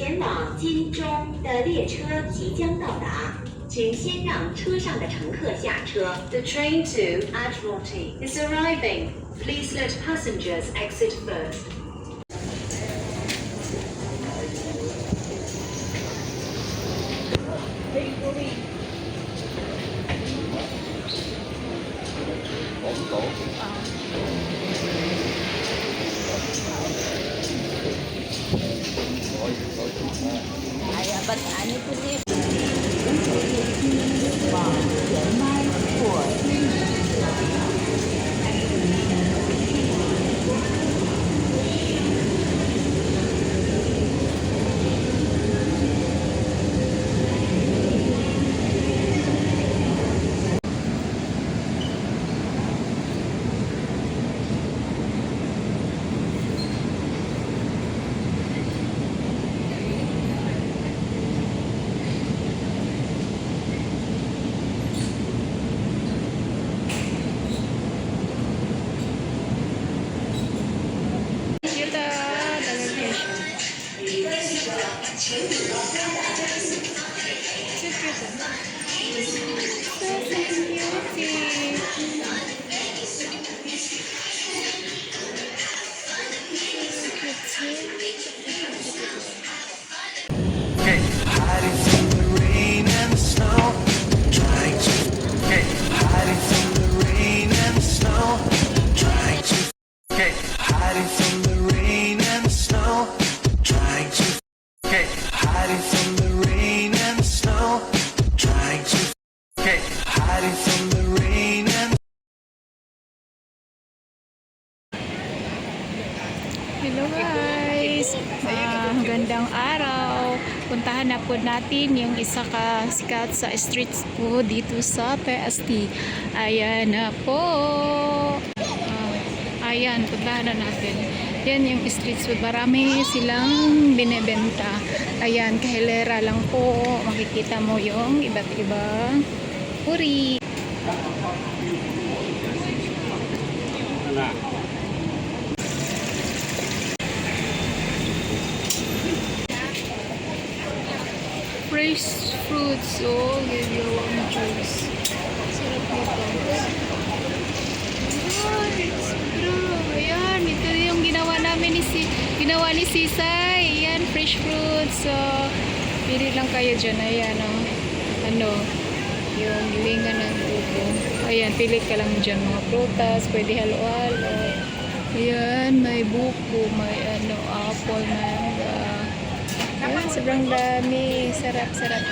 前往金钟的列车即将到达，请先让车上的乘客下车。The train to Admiralty is arriving. Please let passengers exit first. Hiding from the rain and the snow, trying to. Hiding from the rain and the snow, trying to. Hiding from the rain and the snow, trying to. Hiding from the rain and the snow, trying to. Hiding from the rain and. Hello guys! Magandang araw! Puntahan na po natin yung isa ka sikat sa street food dito sa PST. Ayan na po! Ayan, puntahan na natin. Yan yung street food. Marami silang binebenta. Ayan, kahilera lang po. Makikita mo yung iba't ibang puri. Fresh fruits, oh, yung juice. Sarap nito. Ay, sobra. Ayan, ito yung ginawa namin ginawa ni Sisay. Ayan, fresh fruits. So, pili lang kayo dyan. Ayan, oh. Ano, yung linga ng tubo. Ayan, pili ka lang dyan. Mga prutas, pwede halo-halo. Ayan, may buko, may ano, apple, manga. Ayan, sobrang dami. Sarap, sarap.